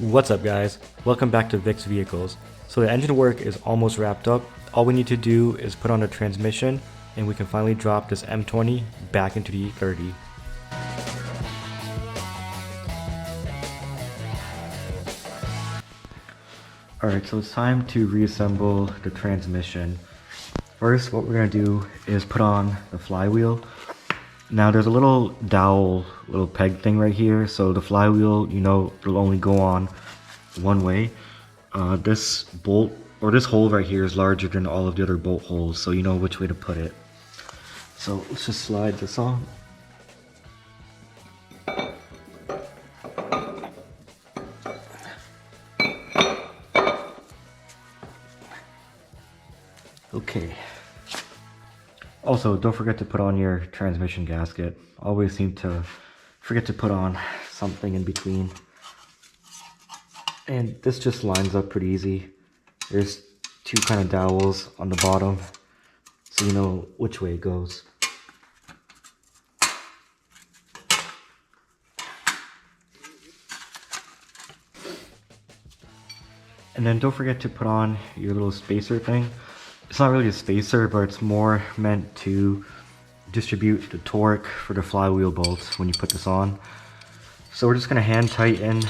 What's up guys, welcome back to Vic's Vehicles. So the engine work is almost wrapped up. All we need to do is put on a transmission and we can finally drop this M20 back into the E30. Alright, so it's time to reassemble the transmission. First, what we're going to do is put on the flywheel. Now there's a little dowel, little peg thing right here, so the flywheel, it'll only go on one way. This bolt, or this hole right here is larger than all of the other bolt holes, so you know which way to put it. So let's just slide this on. Okay. Also, don't forget to put on your transmission gasket. Always seem to forget to put on something in between. And this just lines up pretty easy. There's two kind of dowels on the bottom, so you know which way it goes. And then don't forget to put on your little spacer thing. It's not really a spacer, but it's more meant to distribute the torque for the flywheel bolts when you put this on. So we're just going to hand tighten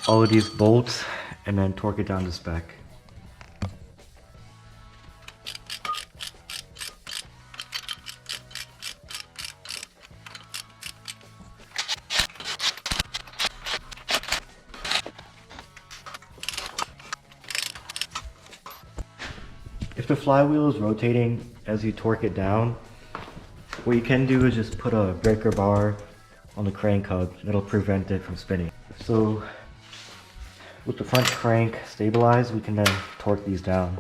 all of these bolts and then torque it down to spec. If the flywheel is rotating as you torque it down, what you can do is just put a breaker bar on the crank hub. That'll prevent it from spinning. So with the front crank stabilized, we can then torque these down.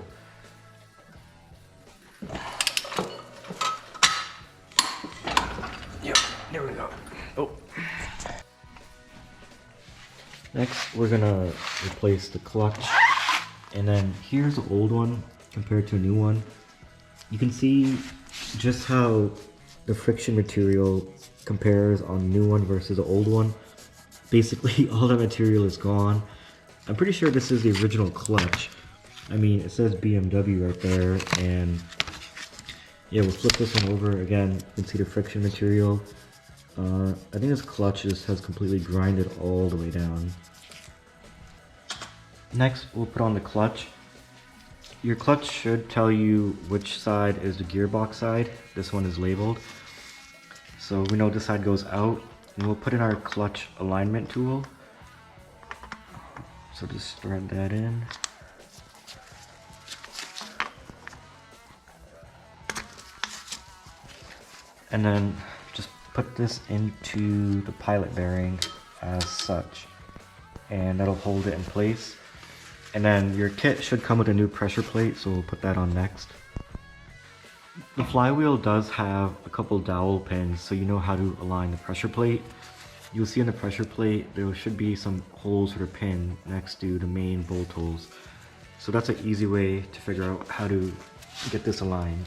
Yep, there we go. Oh. Next, we're gonna replace the clutch. And then here's the old one compared to a new one. You can see just how the friction material compares on the new one versus the old one. Basically all the material is gone. I'm pretty sure this is the original clutch. I mean, it says BMW right there, and yeah, we'll flip this one over again. You can see the friction material. I think this clutch just has completely grinded all the way down. Next, we'll put on the clutch. Your clutch should tell you which side is the gearbox side. This one is labeled. So we know this side goes out, and we'll put in our clutch alignment tool. So just thread that in. And then just put this into the pilot bearing as such. And that'll hold it in place. And then your kit should come with a new pressure plate, so we'll put that on next. The flywheel does have a couple dowel pins, so you know how to align the pressure plate. You'll see on the pressure plate there should be some holes for the pin next to the main bolt holes. So that's an easy way to figure out how to get this aligned.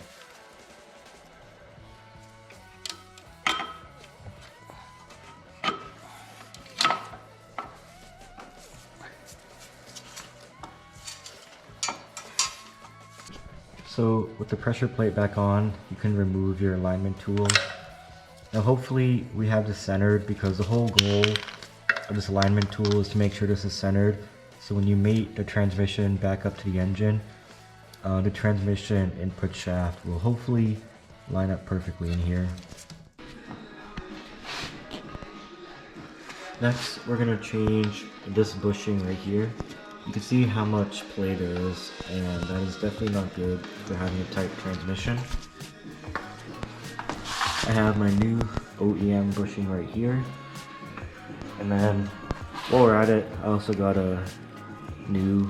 So with the pressure plate back on, you can remove your alignment tool. Now hopefully we have this centered, because the whole goal of this alignment tool is to make sure this is centered. So when you mate the transmission back up to the engine, the transmission input shaft will hopefully line up perfectly in here. Next, we're going to change this bushing right here. You can see how much play there is, and that is definitely not good for having a tight transmission. I have my new OEM bushing right here, and then while we're at it, I also got a new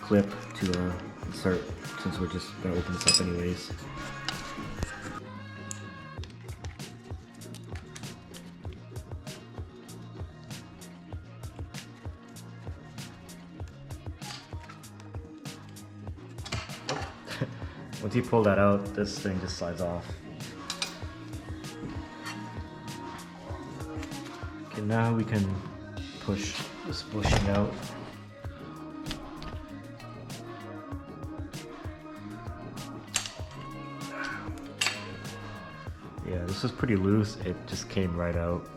clip to insert, since we're just going to open this up anyways. Once you pull that out, this thing just slides off. Okay, now we can push this bushing out. Yeah, this is pretty loose. It just came right out.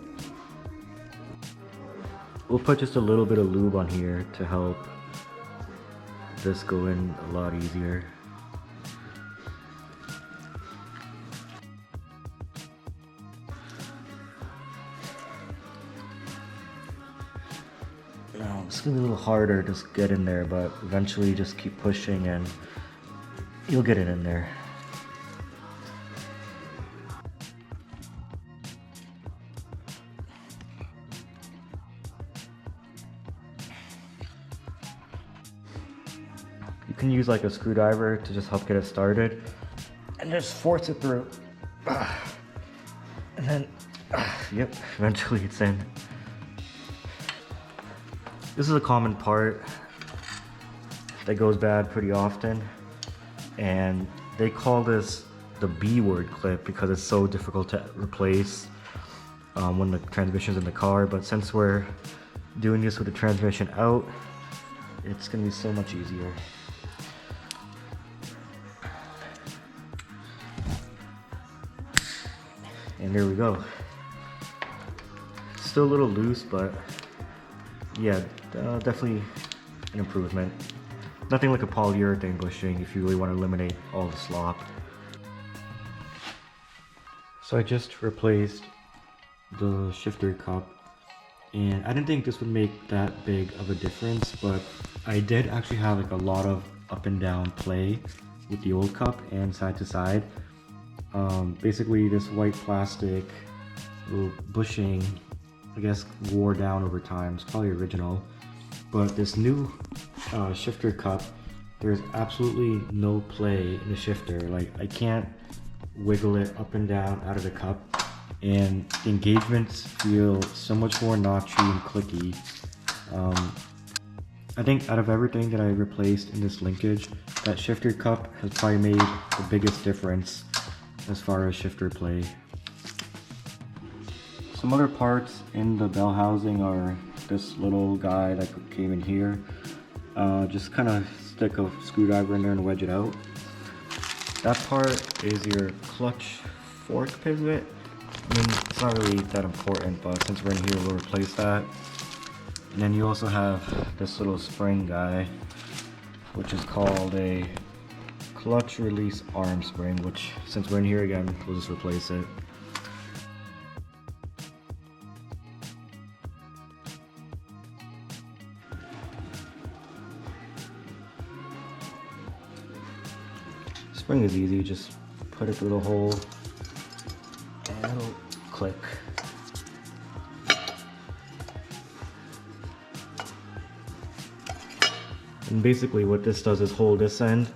We'll put just a little bit of lube on here to help this go in a lot easier. Now, it's gonna be a little harder to just get in there, but eventually just keep pushing and you'll get it in there. You can use like a screwdriver to just help get it started and just force it through. And then, yep, eventually it's in. This is a common part that goes bad pretty often, and they call this the B word clip because it's so difficult to replace when the transmission's in the car. But since we're doing this with the transmission out, it's gonna be so much easier. And there we go. Still a little loose, but yeah, definitely an improvement. Nothing like a polyurethane bushing if you really want to eliminate all the slop. So I just replaced the shifter cup, and I didn't think this would make that big of a difference, but I did actually have like a lot of up and down play with the old cup and side to side. Basically this white plastic little bushing, I guess, wore down over time. It's probably original, but this new shifter cup, there's absolutely no play in the shifter. Like, I can't wiggle it up and down out of the cup, and the engagements feel so much more notchy and clicky. I think out of everything that I replaced in this linkage, that shifter cup has probably made the biggest difference as far as shifter play. Some other parts in the bell housing are this little guy that came in here. Just kind of stick a screwdriver in there and wedge it out. That part is your clutch fork pivot. I mean, it's not really that important, but since we're in here, we'll replace that. And then you also have this little spring guy, which is called a clutch release arm spring, which, since we're in here again, we'll just replace it. Spring is easy, just put it through the hole and it'll click. And basically what this does is hold this end,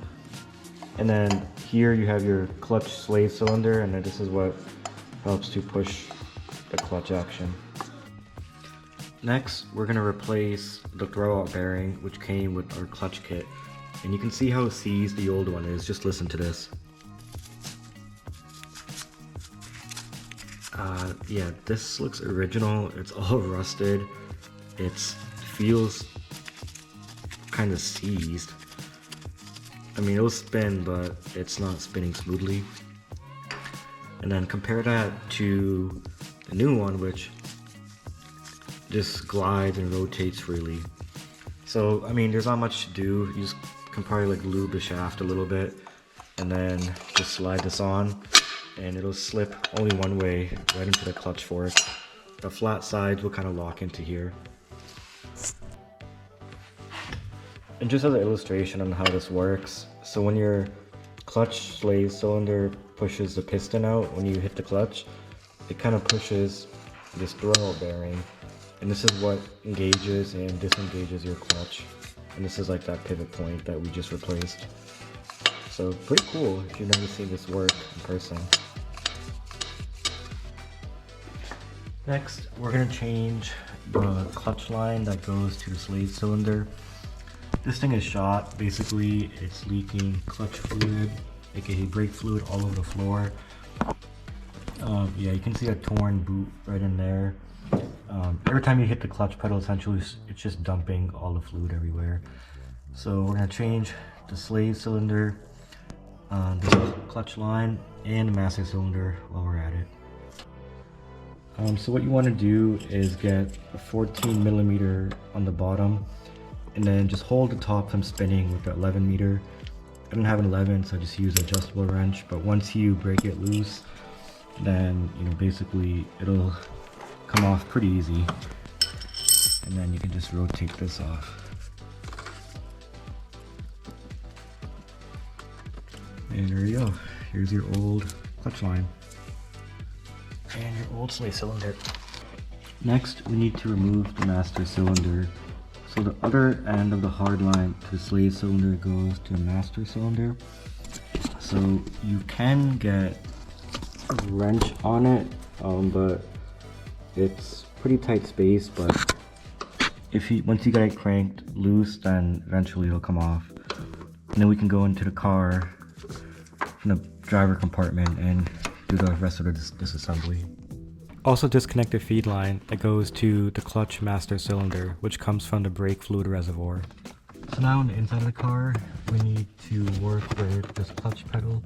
and then here you have your clutch slave cylinder, and then this is what helps to push the clutch action. Next, we're going to replace the throwout bearing, which came with our clutch kit. And you can see how seized the old one is. Just listen to this. Yeah, this looks original. It's all rusted. It feels kind of seized. I mean, it'll spin, but it's not spinning smoothly. And then compare that to the new one, which just glides and rotates freely. So, I mean, there's not much to do. You just can probably like lube the shaft a little bit and then just slide this on, and it'll slip only one way right into the clutch fork. The flat sides will kind of lock into here. And just as an illustration on how this works, so when your clutch slave cylinder pushes the piston out when you hit the clutch, it kind of pushes this throwout bearing, and this is what engages and disengages your clutch. And this is like that pivot point that we just replaced. So pretty cool if you've never seen this work in person. Next, we're gonna change the clutch line that goes to the slave cylinder. This thing is shot. Basically, it's leaking clutch fluid, aka brake fluid, all over the floor. Yeah, you can see a torn boot right in there. every time you hit the clutch pedal, essentially it's just dumping all the fluid everywhere. So we're gonna change the slave cylinder, the clutch line, and the master cylinder while we're at it. So what you want to do is get a 14 millimeter on the bottom, and then just hold the top from spinning with the 11 meter. I don't have an 11, so I just use an adjustable wrench, but once you break it loose, then basically it'll come off pretty easy, and then you can just rotate this off. And there you go. Here's your old clutch line and your old slave cylinder. Next, we need to remove the master cylinder. So the other end of the hard line to the slave cylinder goes to the master cylinder. So you can get a wrench on it, but it's pretty tight space. But once you get it cranked loose, then eventually it'll come off. And then we can go into the car from the driver compartment and do the rest of the disassembly. Also disconnect the feed line that goes to the clutch master cylinder, which comes from the brake fluid reservoir. So now on the inside of the car, we need to work with this clutch pedal.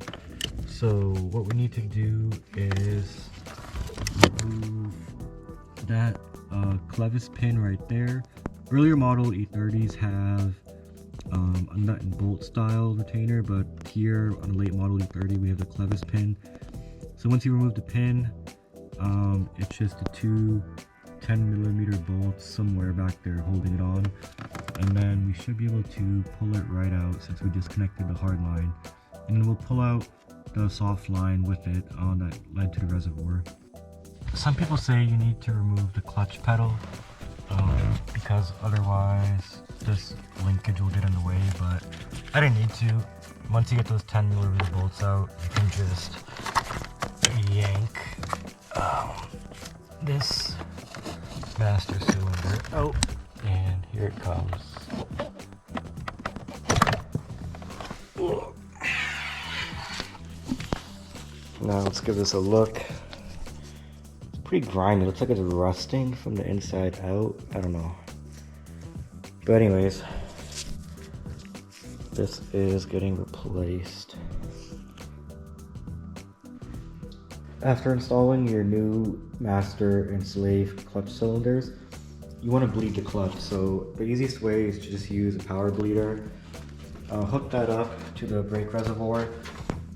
So what we need to do is remove that clevis pin right there. Earlier model E30s have a nut and bolt style retainer, but here on the late model E30 we have the clevis pin. So once you remove the pin, it's just the two 10 millimeter bolts somewhere back there holding it on, and then we should be able to pull it right out since we disconnected the hard line, and then we'll pull out the soft line with it that led to the reservoir. Some people say you need to remove the clutch pedal because otherwise this linkage will get in the way, but I didn't need to. Once you get those 10 millimeter bolts out, you can just yank this master cylinder out, and here it comes. Now let's give this a look. It's pretty grimy. It looks like it's rusting from the inside out. I don't know. But anyways, this is getting replaced. After installing your new master and slave clutch cylinders, you want to bleed the clutch. So the easiest way is to just use a power bleeder. Hook that up to the brake reservoir,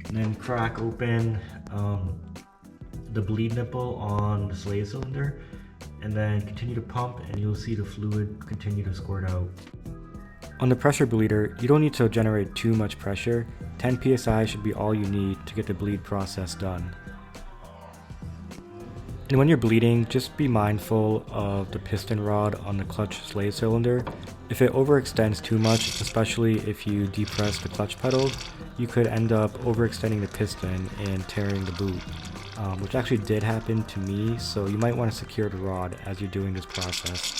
and then crack open the bleed nipple on the slave cylinder, and then continue to pump, and you'll see the fluid continue to squirt out. On the pressure bleeder, you don't need to generate too much pressure. 10 psi should be all you need to get the bleed process done. And when you're bleeding, just be mindful of the piston rod on the clutch slave cylinder. If it overextends too much, especially if you depress the clutch pedal, you could end up overextending the piston and tearing the boot, which actually did happen to me, so you might want to secure the rod as you're doing this process.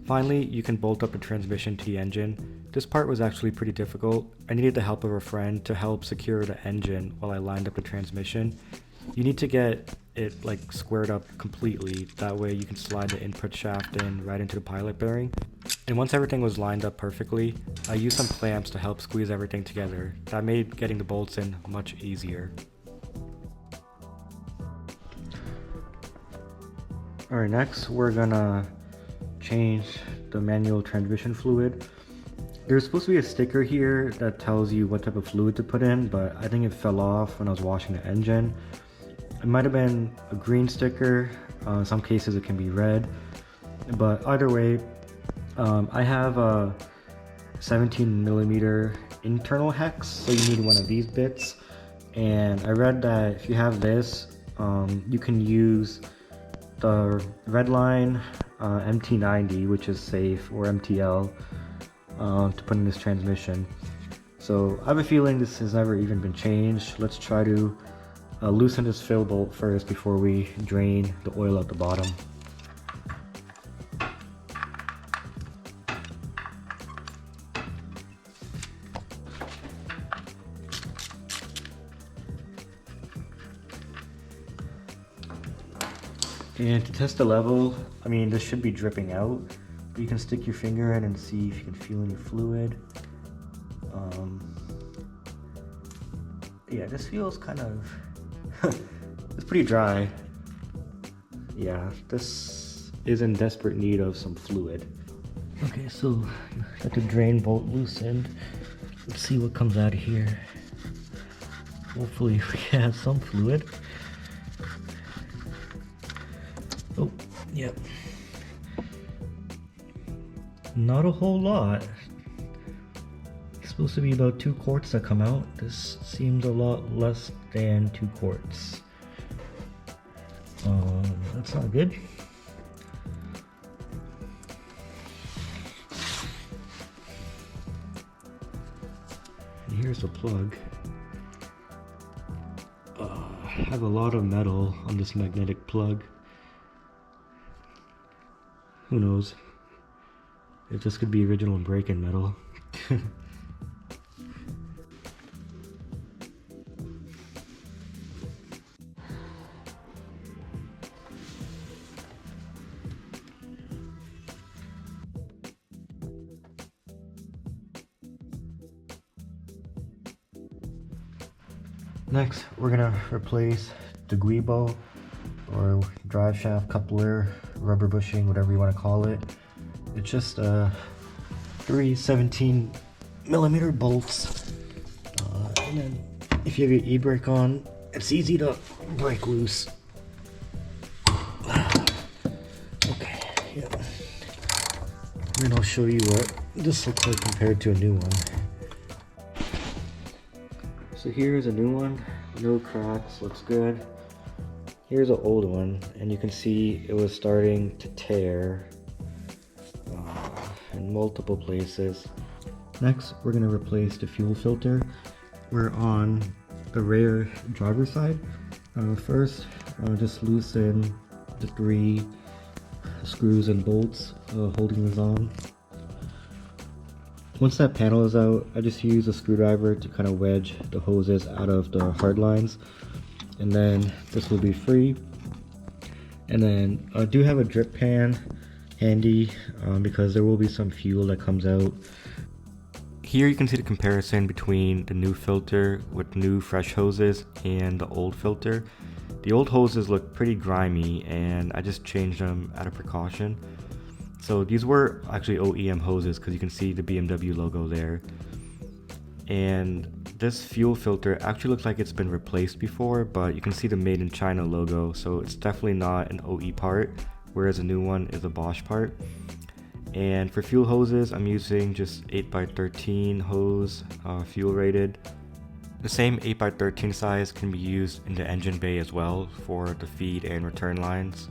Finally, you can bolt up the transmission to the engine. This part was actually pretty difficult. I needed the help of a friend to help secure the engine while I lined up the transmission. You need to get it squared up completely, that way you can slide the input shaft in right into the pilot bearing. And once everything was lined up perfectly, I used some clamps to help squeeze everything together. That made getting the bolts in much easier. Alright, next we're gonna change the manual transmission fluid. There's supposed to be a sticker here that tells you what type of fluid to put in, but I think it fell off when I was washing the engine. It might have been a green sticker. In some cases it can be red, but either way, I have a 17 millimeter internal hex, so you need one of these bits. And I read that if you have this, you can use the Redline MT90, which is safe, or MTL, to put in this transmission. So I have a feeling this has never even been changed. Let's try to loosen this fill bolt first before we drain the oil out the bottom. And to test the level, I mean, this should be dripping out, but you can stick your finger in and see if you can feel any fluid. Yeah, this feels kind of, it's pretty dry. Yeah, this is in desperate need of some fluid. Okay, so got the drain bolt loosened. Let's see what comes out of here. Hopefully we have some fluid. Oh, yep. Not a whole lot. It's supposed to be about 2 quarts that come out. This seems a lot less than 2 quarts. That's not good. And here's the plug. I have a lot of metal on this magnetic plug. Who knows? If this could be original break-in metal. Next, we're gonna replace the Guibo, or drive shaft coupler, rubber bushing, whatever you want to call it. It's just 3 17mm bolts. And then if you have your e-brake on, it's easy to break loose. Okay, yeah. And I'll show you what this looks like compared to a new one. So here's a new one, no cracks, looks good. Here's an old one, and you can see it was starting to tear in multiple places. Next, we're going to replace the fuel filter. We're on the rear driver's side. First, just loosen the 3 screws and bolts holding this on. Once that panel is out, I just use a screwdriver to kind of wedge the hoses out of the hard lines, and then this will be free. And then I do have a drip pan handy because there will be some fuel that comes out. Here you can see the comparison between the new filter with new fresh hoses and the old filter. The old hoses look pretty grimy, and I just changed them out of precaution. So these were actually OEM hoses because you can see the BMW logo there. And this fuel filter actually looks like it's been replaced before, but you can see the Made in China logo, so it's definitely not an OE part, whereas a new one is a Bosch part. And for fuel hoses, I'm using just 8x13 hose, fuel rated. The same 8x13 size can be used in the engine bay as well for the feed and return lines.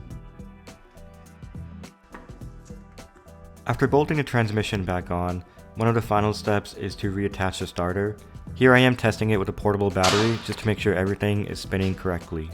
After bolting the transmission back on, one of the final steps is to reattach the starter. Here I am testing it with a portable battery just to make sure everything is spinning correctly.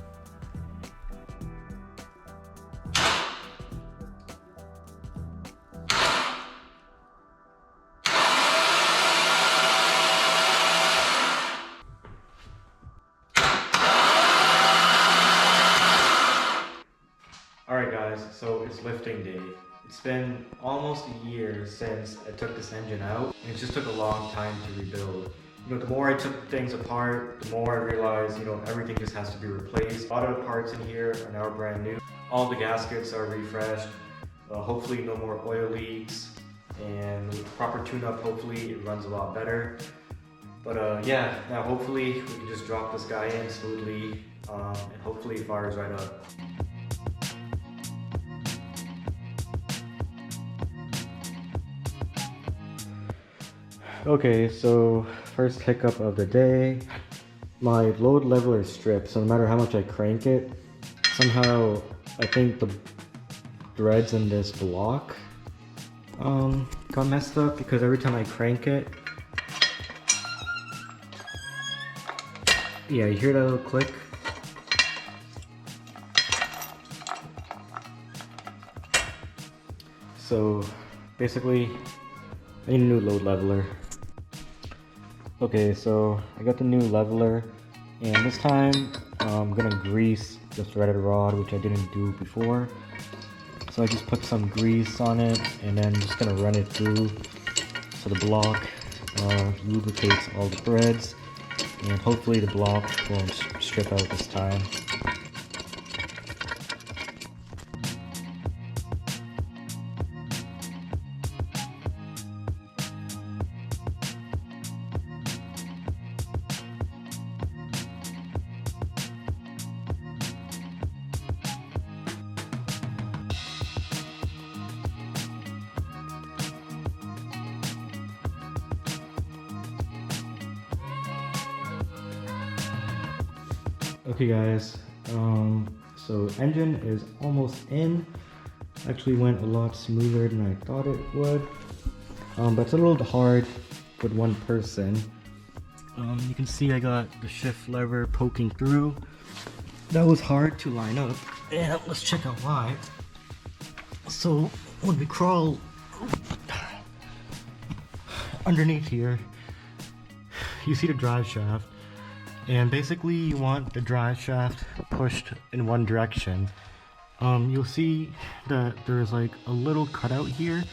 Alright guys, so it's lifting day. It's been almost a year since I took this engine out, and it just took a long time to rebuild. You know, the more I took things apart, the more I realized, you know, everything just has to be replaced. A lot of the parts in here are now brand new. All the gaskets are refreshed. Hopefully no more oil leaks, and with proper tune-up, hopefully it runs a lot better. But yeah, now hopefully we can just drop this guy in smoothly, and hopefully it fires right up. Okay, so first hiccup of the day. My load leveler is stripped, so no matter how much I crank it, somehow I think the threads in this block got messed up, because every time I crank it, yeah, you hear that little click? So basically, I need a new load leveler. Okay, so I got the new leveler, and this time I'm gonna grease the threaded rod, which I didn't do before. So I just put some grease on it and then just gonna run it through so the block lubricates all the threads, and hopefully the block won't strip out this time. Okay guys, so engine is almost in. Actually went a lot smoother than I thought it would, but it's a little hard with one person. You can see I got the shift lever poking through. That was hard to line up, and let's check out why. So when we crawl underneath here, you see the drive shaft. And basically you want the drive shaft pushed in one direction. You'll see that there's like a little cutout here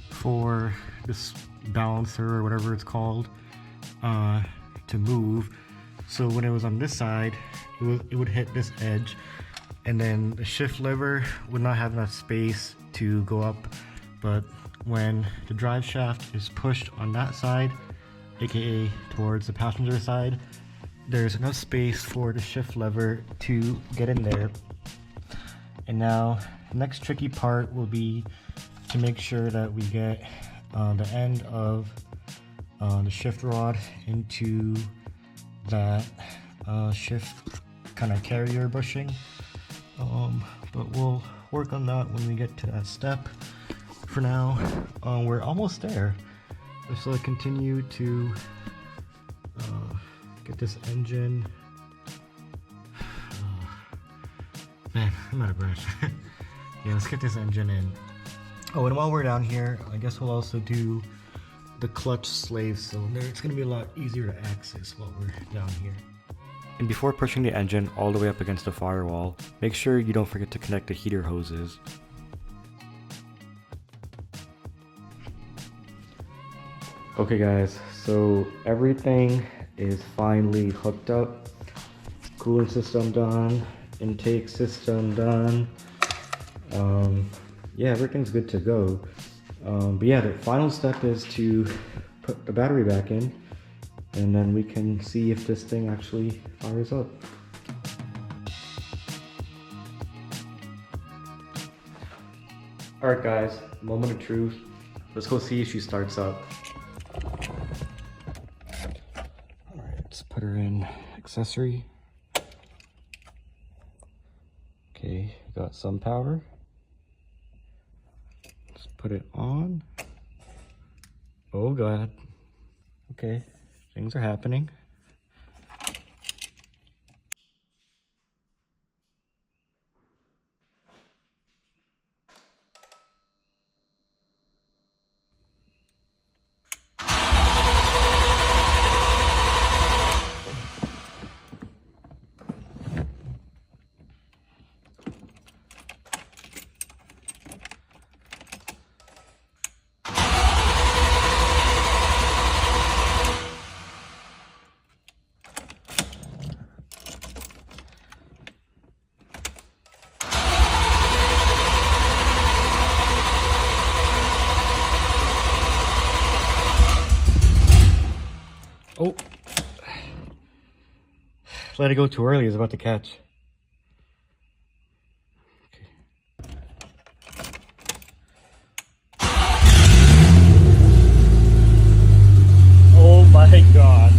for this balancer or whatever it's called to move. So when it was on this side, it would hit this edge, and then the shift lever would not have enough space to go up. But when the drive shaft is pushed on that side, aka towards the passenger side, there's enough space for the shift lever to get in there. And now the next tricky part will be to make sure that we get the end of the shift rod into that shift kind of carrier bushing, but we'll work on that when we get to that step. For now, we're almost there. So I continue to get this engine. Man, I'm out of breath. Yeah, let's get this engine in. Oh, and while we're down here, I guess we'll also do the clutch slave cylinder. It's going to be a lot easier to access while we're down here. And before pushing the engine all the way up against the firewall, make sure you don't forget to connect the heater hoses. Okay guys, so everything is finally hooked up. Cooling system done, intake system done. Yeah, everything's good to go. But yeah, the final step is to put the battery back in, and then we can see if this thing actually fires up. Alright guys, moment of truth. Let's go see if she starts up. Let's put her in accessory. Okay, got some power. Let's put it on. Oh god. Okay, things are happening. Oh, let it go too early. It's about to catch. Okay. Oh my god.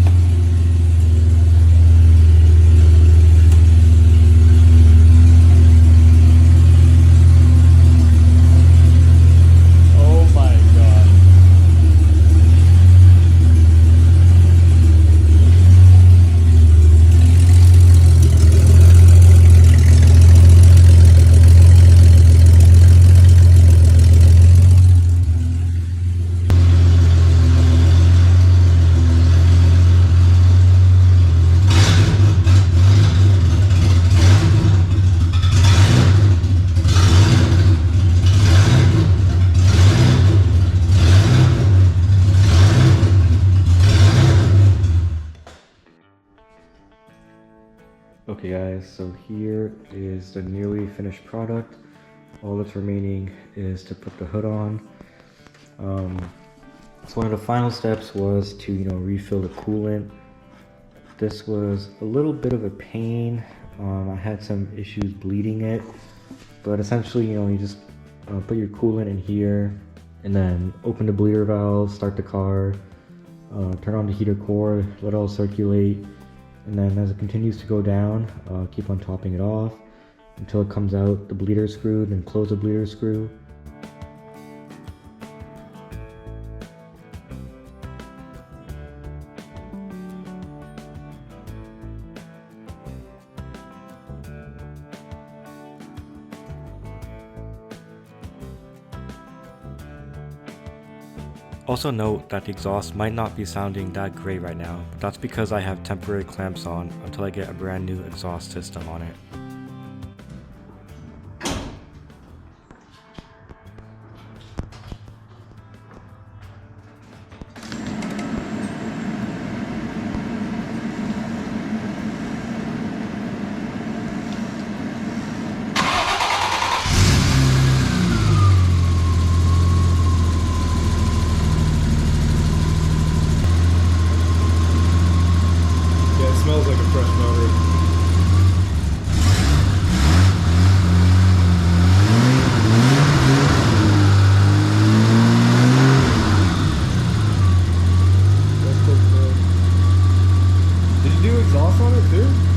Okay guys, so here is the nearly finished product. All that's remaining is to put the hood on. So one of the final steps was to, refill the coolant. This was a little bit of a pain. I had some issues bleeding it, but essentially, you just put your coolant in here and then open the bleeder valve, start the car, turn on the heater core, let it all circulate, and then as it continues to go down, keep on topping it off until it comes out the bleeder screw, then close the bleeder screw. Also note that the exhaust might not be sounding that great right now, but that's because I have temporary clamps on until I get a brand new exhaust system on it. Smells like a fresh motor. Did you do exhaust on it too?